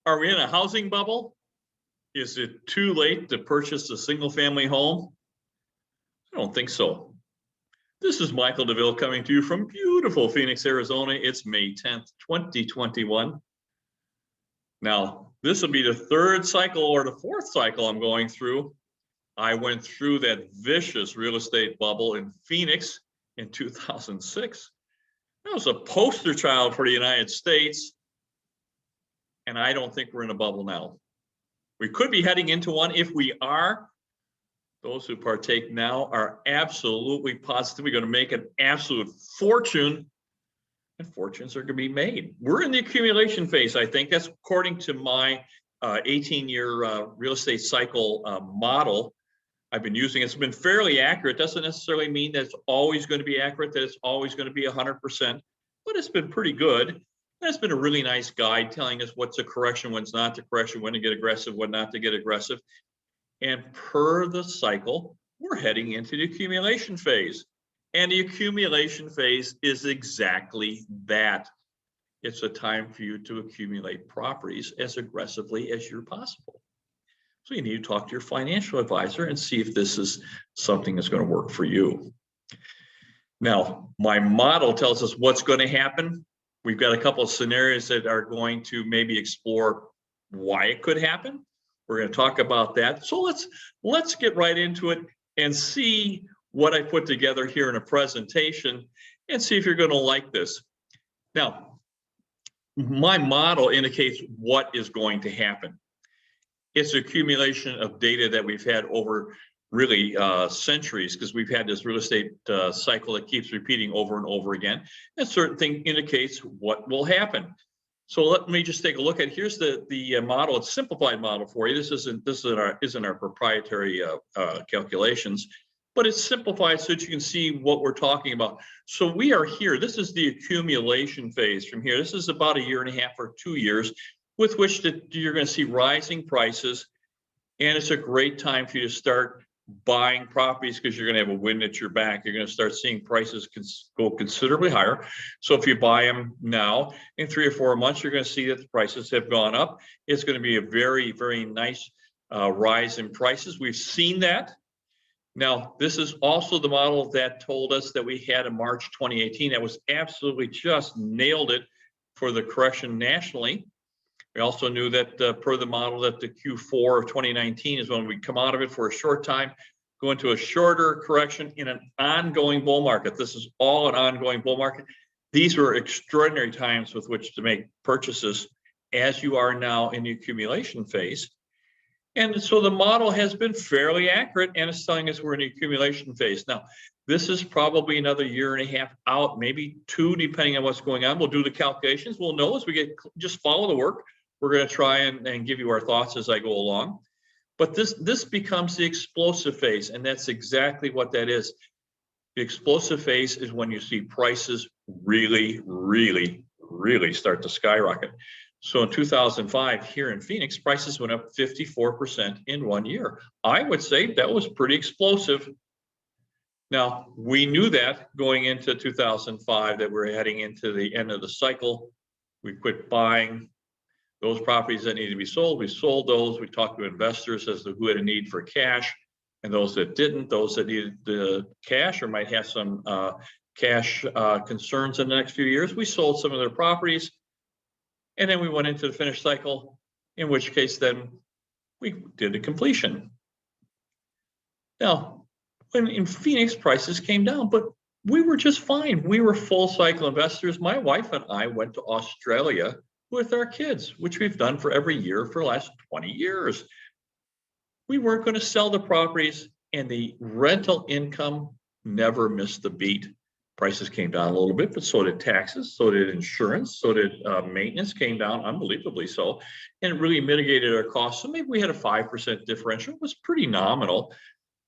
Are we in a housing bubble? Is it too late to purchase a single family home? I don't think so. This is Michael DeVille coming to you from beautiful Phoenix, Arizona. It's May 10th, 2021. Now, this will be the third cycle or the fourth cycle I'm going through. I went through that vicious real estate bubble in Phoenix in 2006. That was a poster child for the United States. And I don't think we're in a bubble now. We could be heading into one. If we are, those who partake now are absolutely positively going to make an absolute fortune, and fortunes are going to be made. We're in the accumulation phase, I think. That's according to my 18-year real estate cycle model I've been using. It's been fairly accurate. Doesn't necessarily mean that it's always going to be accurate, that it's always going to be 100%, but it's been pretty good. That's been a really nice guide telling us what's a correction, when's not a correction, when to get aggressive, when not to get aggressive. And per the cycle, we're heading into the accumulation phase. And the accumulation phase is exactly that. It's a time for you to accumulate properties as aggressively as you're possible. So you need to talk to your financial advisor and see if this is something that's going to work for you. Now, my model tells us what's going to happen. We've got a couple of scenarios that are going to maybe explore why it could happen. We're going to talk about that. So let's get right into it and see what I put together here in a presentation and see if you're going to like this. Now, my model indicates what is going to happen. It's accumulation of data that we've had over really centuries, because we've had this real estate cycle that keeps repeating over and over again. And certain thing indicates what will happen. So let me just take a look at, here's the model. It's a simplified model for you. This isn't our proprietary calculations, but it's simplified so that you can see what we're talking about. So we are here. This is the accumulation phase from here. This is about 1.5 years or 2 years with which you're going to see rising prices. And it's a great time for you to start buying properties because you're going to have a wind at your back. You're going to start seeing prices go considerably higher. So if you buy them now, in 3 or 4 months, you're going to see that the prices have gone up. It's going to be a very, very nice rise in prices. We've seen that. Now, this is also the model that told us that we had in March 2018 that was absolutely just nailed it for the correction nationally. We also knew that per the model that the Q4 of 2019 is when we come out of it for a short time, go into a shorter correction in an ongoing bull market. This is all an ongoing bull market. These were extraordinary times with which to make purchases as you are now in the accumulation phase. And so the model has been fairly accurate and it's telling us we're in the accumulation phase. Now, this is probably another 1.5 years out, maybe 2, depending on what's going on. We'll do the calculations. We'll know as we just follow the work. We're going to try and give you our thoughts as I go along. But this becomes the explosive phase, and that's exactly what that is. The explosive phase is when you see prices really, really, really start to skyrocket. So in 2005, here in Phoenix, prices went up 54% in 1 year. I would say that was pretty explosive. Now, we knew that going into 2005, that we're heading into the end of the cycle. We quit buying those properties that need to be sold. We sold those. We talked to investors as to who had a need for cash, and those that didn't, those that needed the cash or might have some cash concerns in the next few years, we sold some of their properties. And then we went into the finish cycle, in which case then we did a completion. Now, when in Phoenix, prices came down, but we were just fine. We were full cycle investors. My wife and I went to Australia with our kids, which we've done for every year for the last 20 years. We weren't going to sell the properties, and the rental income never missed the beat. Prices came down a little bit, but so did taxes, so did insurance, so did maintenance came down unbelievably so, and it really mitigated our costs. So maybe we had a 5% differential. It was pretty nominal.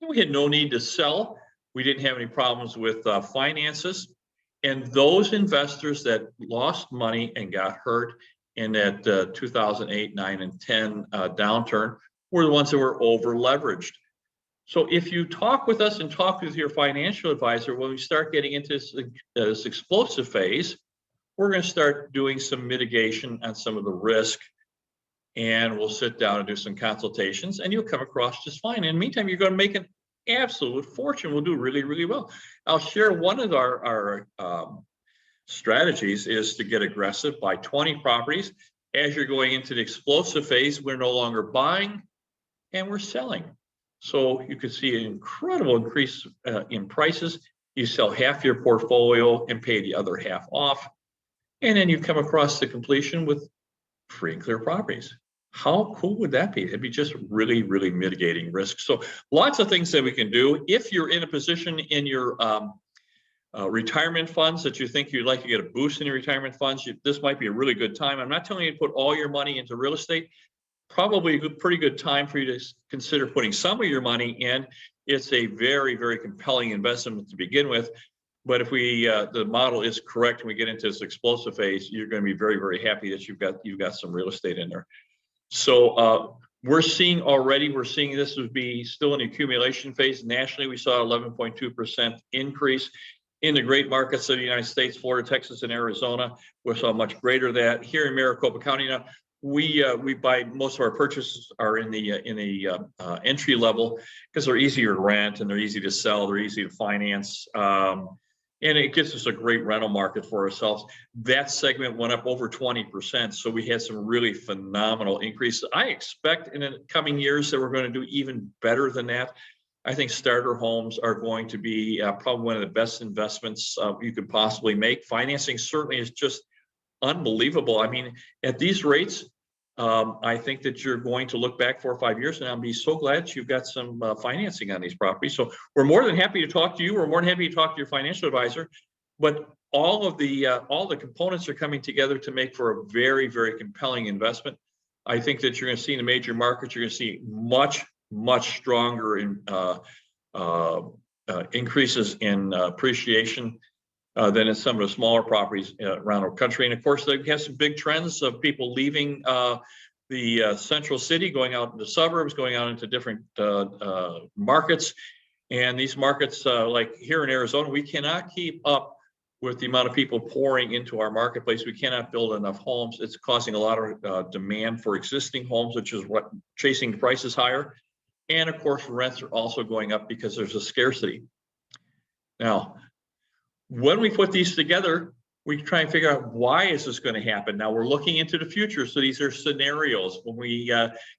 And we had no need to sell. We didn't have any problems with finances. And those investors that lost money and got hurt in that 2008, 9, and 10 downturn were the ones that were over leveraged. So if you talk with us and talk with your financial advisor, when we start getting into this explosive phase, we're going to start doing some mitigation on some of the risk and we'll sit down and do some consultations, and you'll come across just fine. In the meantime, you're going to make an absolute fortune. We'll do really, really well. I'll share one of our strategies is to get aggressive, buy 20 properties. As you're going into the explosive phase, we're no longer buying and we're selling. So you could see an incredible increase in prices. You sell half your portfolio and pay the other half off. And then you come across the completion with free and clear properties. How cool would that be? It'd be just really, really mitigating risk. So lots of things that we can do. If you're in a position in your retirement funds that you think you'd like to get a boost in your retirement funds, this might be a really good time. I'm not telling you to put all your money into real estate. Probably a pretty good time for you to consider putting some of your money in. It's a very, very compelling investment to begin with. But if the model is correct and we get into this explosive phase, you're going to be very, very happy that you've got some real estate in there. So we're seeing this would be still in the accumulation phase. Nationally, we saw 11.2% increase. In the great markets of the United States, Florida, Texas, and Arizona, we saw much greater that. Here in Maricopa County now, we buy most of our purchases are in the entry level because they're easier to rent and they're easy to sell, they're easy to finance, and it gives us a great rental market for ourselves. That segment went up over 20%, so we had some really phenomenal increases. I expect in the coming years that we're going to do even better than that. I think starter homes are going to be probably one of the best investments you could possibly make. Financing certainly is just unbelievable. I mean, at these rates, I think that you're going to look back 4 or 5 years and I'll be so glad that you've got some financing on these properties. So we're more than happy to talk to you. We're more than happy to talk to your financial advisor. But all the components are coming together to make for a very, very compelling investment. I think that you're going to see in the major markets, you're going to see much stronger in increases in appreciation than in some of the smaller properties around our country. And of course, they have some big trends of people leaving the central city, going out into suburbs, going out into different markets. And these markets, like here in Arizona, we cannot keep up with the amount of people pouring into our marketplace. We cannot build enough homes. It's causing a lot of demand for existing homes, which is what chasing prices higher. And of course, rents are also going up because there's a scarcity. Now, when we put these together, we try and figure out why is this going to happen. Now we're looking into the future. So these are scenarios. When we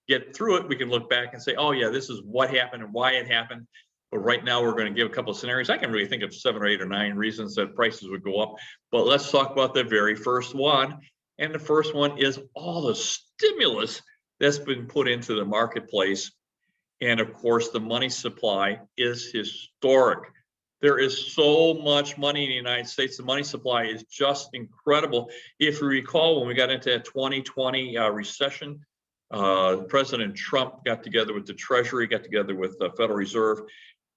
get through it, we can look back and say, oh yeah, this is what happened and why it happened. But right now we're going to give a couple of scenarios. I can really think of 7 or 8 or 9 reasons that prices would go up. But let's talk about the very first one. And the first one is all the stimulus that's been put into the marketplace. And of course, the money supply is historic. There is so much money in the United States. The money supply is just incredible. If you recall, when we got into that 2020 recession, President Trump got together with the Treasury, got together with the Federal Reserve,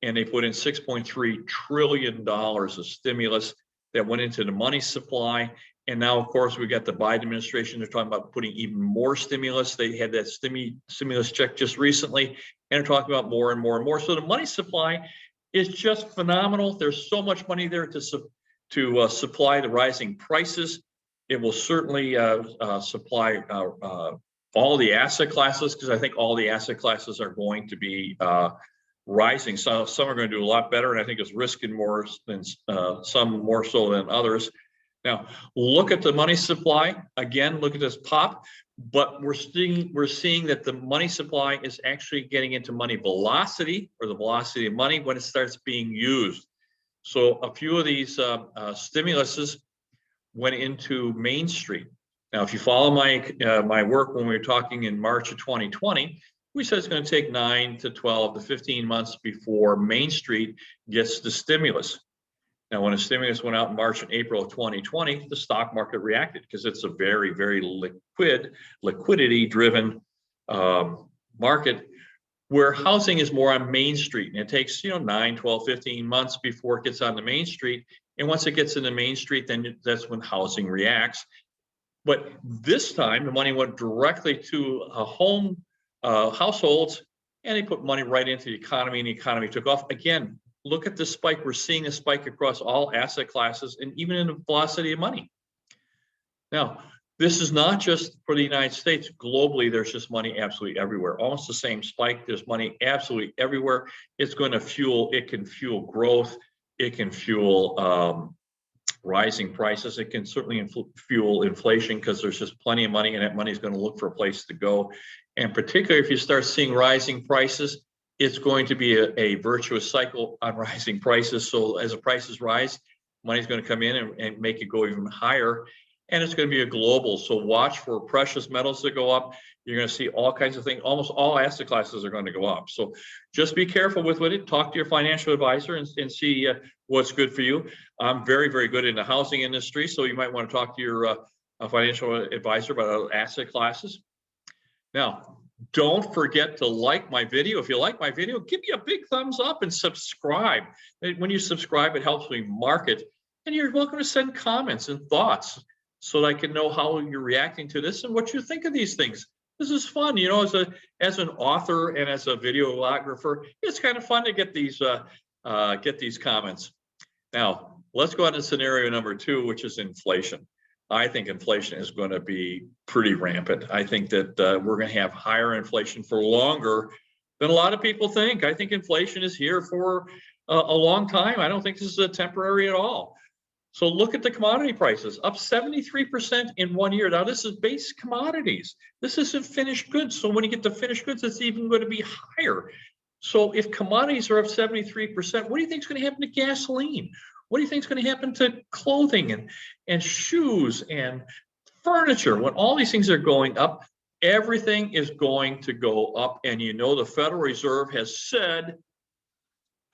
and they put in $6.3 trillion of stimulus that went into the money supply. And now, of course, we got the Biden administration. They're talking about putting even more stimulus. They had that stimulus check just recently, and they're talking about more and more and more. So the money supply is just phenomenal. There's so much money there to supply the rising prices. It will certainly supply all the asset classes, because I think all the asset classes are going to be rising. So some are going to do a lot better, and I think it's risking more than some more so than others. Now, look at the money supply. Again, look at this pop, but we're seeing that the money supply is actually getting into money velocity, or the velocity of money, when it starts being used. So a few of these stimuluses went into Main Street. Now, if you follow my work when we were talking in March of 2020, we said it's going to take 9 to 12 to 15 months before Main Street gets the stimulus. Now, when the stimulus went out in March and April of 2020, the stock market reacted because it's a very, very liquidity-driven market, where housing is more on Main Street. And it takes 9, 12, 15 months before it gets on the Main Street. And once it gets in the Main Street, then that's when housing reacts. But this time, the money went directly to households, and they put money right into the economy, and the economy took off. Again, look at the spike. We're seeing a spike across all asset classes and even in the velocity of money. Now, This is not just for the United States. Globally, there's just money absolutely everywhere. Almost the same spike. There's money absolutely everywhere. It's going to fuel, it can fuel growth. It can fuel rising prices. It can certainly fuel inflation because there's just plenty of money, and that money is going to look for a place to go. And particularly if you start seeing rising prices, it's going to be a virtuous cycle on rising prices. So as the prices rise, money's going to come in and make it go even higher. And it's going to be a global. So watch for precious metals that go up. You're going to see all kinds of things. Almost all asset classes are going to go up. So just be careful with it. Talk to your financial advisor and see what's good for you. I'm very, very good in the housing industry. So you might want to talk to your financial advisor about asset classes. Now, don't forget to like my video. If you like my video, give me a big thumbs up and subscribe. When you subscribe, it helps me market. And you're welcome to send comments and thoughts so that I can know how you're reacting to this and what you think of these things. This is fun, you know, as an author and as a videographer, it's kind of fun to get these comments. Now, let's go on to scenario number 2, which is inflation. I think inflation is going to be pretty rampant. I think that we're going to have higher inflation for longer than a lot of people think. I think inflation is here for a long time. I don't think this is a temporary at all. So look at the commodity prices, up 73% in 1 year. Now, this is base commodities. This isn't finished goods. So when you get to finished goods, it's even going to be higher. So if commodities are up 73%, what do you think is going to happen to gasoline? What do you think is going to happen to clothing and shoes and furniture? When all these things are going up, everything is going to go up. And you know, the Federal Reserve has said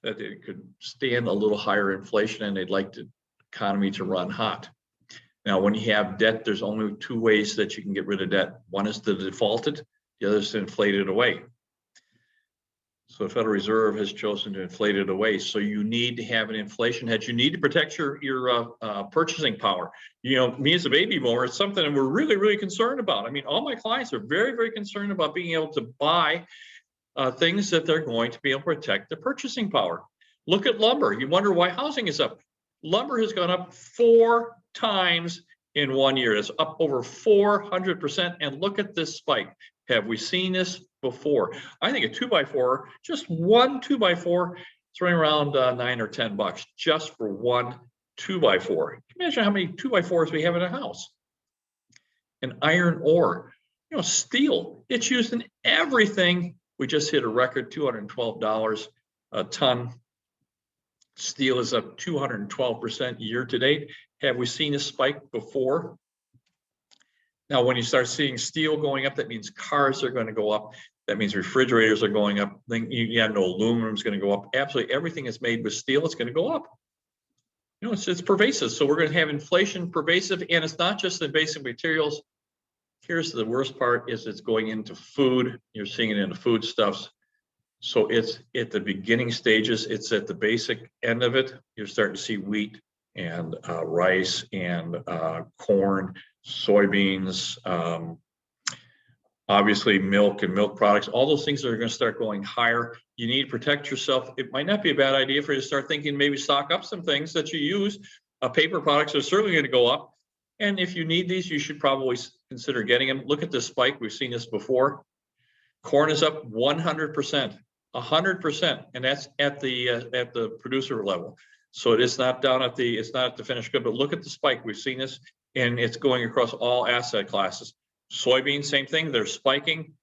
that it could stand a little higher inflation and they'd like the economy to run hot. Now, when you have debt, there's only 2 ways that you can get rid of debt. One is to default it, the other is to inflate it away. So the Federal Reserve has chosen to inflate it away. So you need to have an inflation hedge. You need to protect your purchasing power. You know, me as a baby boomer, it's something that we're really, really concerned about. I mean, all my clients are very, very concerned about being able to buy things that they're going to be able to protect their purchasing power. Look at lumber. You wonder why housing is up. Lumber has gone up 4 times in 1 year. It's up over 400%. And look at this spike. Have we seen this before? I think a 2x4, just one 2x4, it's running around $9 or $10 just for one 2x4. Can you imagine how many 2x4s we have in a house? And iron ore, you know, steel, it's used in everything. We just hit a record $212 a ton. Steel is up 212% year to date. Have we seen a spike before? Now, when you start seeing steel going up, that means cars are going to go up. That means refrigerators are going up. Then you have no aluminum is going to go up. Absolutely everything is made with steel. It's going to go up. You know, it's pervasive. So we're going to have inflation pervasive, and it's not just in basic materials. Here's the worst part: is it's going into food. You're seeing it in the foodstuffs. So it's at the beginning stages. It's at the basic end of it. You're starting to see wheat and rice and corn, soybeans, obviously milk and milk products. All those things are going to start going higher. You need to protect yourself. It might not be a bad idea for you to start thinking, maybe stock up some things that you use. Paper products are certainly going to go up. And if you need these, you should probably consider getting them. Look at this spike. We've seen this before. Corn is up 100%. 100%, and that's at the producer level. So it is not down at it's not at the finished good, but look at the spike. We've seen this, and it's going across all asset classes. Soybeans, same thing, they're spiking.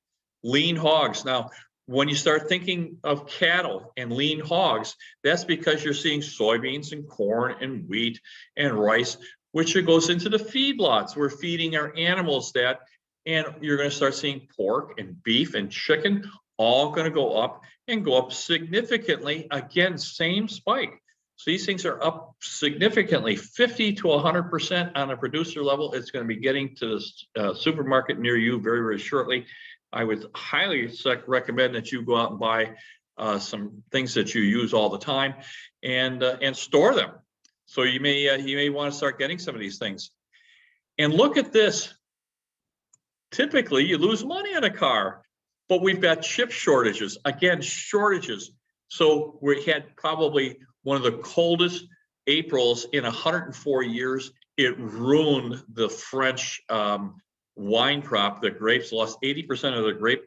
Lean hogs. Now, when you start thinking of cattle and lean hogs, that's because you're seeing soybeans and corn and wheat and rice, which goes into the feedlots. We're feeding our animals that, and you're going to start seeing pork and beef and chicken all going to go up and go up significantly. Again, same spike. So these things are up significantly, 50 to 100% on a producer level. It's going to be getting to the supermarket near you very, very shortly. I would highly recommend that you go out and buy some things that you use all the time and store them. So you may want to start getting some of these things. And look at this. Typically, you lose money on a car. But we've got chip shortages, again, shortages. So we had probably one of the coldest Aprils in 104 years, it ruined the French wine crop. The grapes lost 80% of the grape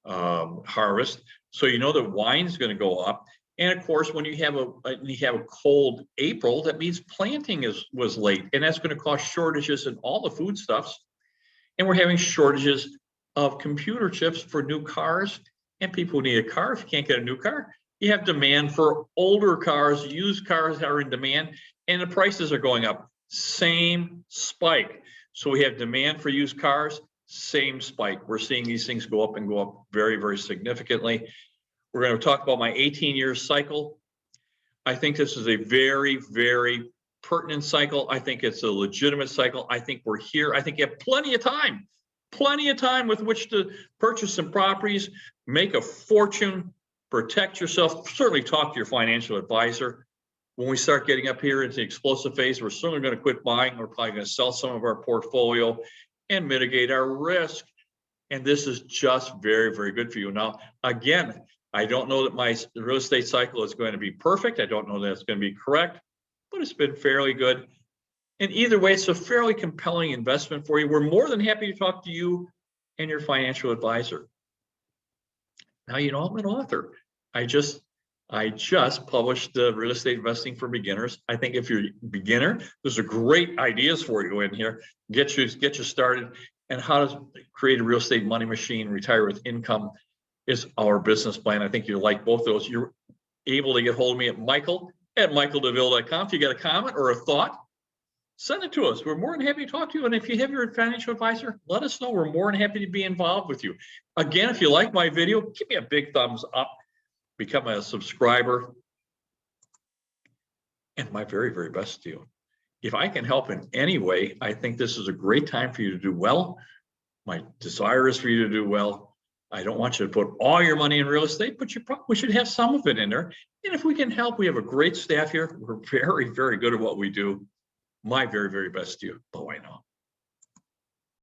harvest. So you know the wine's going to go up. And of course, when you have a cold April, that means planting was late, and that's going to cause shortages in all the foodstuffs. And we're having shortages of computer chips for new cars, and people who need a car. If you can't get a new car, you have demand for older cars. Used cars are in demand, and the prices are going up. Same spike. So we have demand for used cars, same spike. We're seeing these things go up and go up very, very significantly. We're going to talk about my 18-year cycle. I think this is a very, very pertinent cycle. I think it's a legitimate cycle. I think we're here. I think you have plenty of time with which to purchase some properties, make a fortune, protect yourself. Certainly talk to your financial advisor. When we start getting up here into the explosive phase, we're certainly going to quit buying. We're probably going to sell some of our portfolio and mitigate our risk. And this is just very, very good for you. Now, again, I don't know that my real estate cycle is going to be perfect. I don't know that it's going to be correct, but it's been fairly good. And either way, it's a fairly compelling investment for you. We're more than happy to talk to you and your financial advisor. Now, you know, I'm an author. I just published Real Estate Investing for Beginners. I think if you're a beginner, there's a great ideas for you in here. Get you started. And how to create a real estate money machine, retire with income is our business plan. I think you like both those. You're able to get hold of me at michael@michaeldeville.com. If you got a comment or a thought, send it to us. We're more than happy to talk to you. And if you have your financial advisor, let us know. We're more than happy to be involved with you. Again, if you like my video, give me a big thumbs up. Become a subscriber. And my very, very best to you. If I can help in any way, I think this is a great time for you to do well. My desire is for you to do well. I don't want you to put all your money in real estate, but you probably should have some of it in there. And if we can help, we have a great staff here. We're very, very good at what we do. My very, very best to you. Bye now.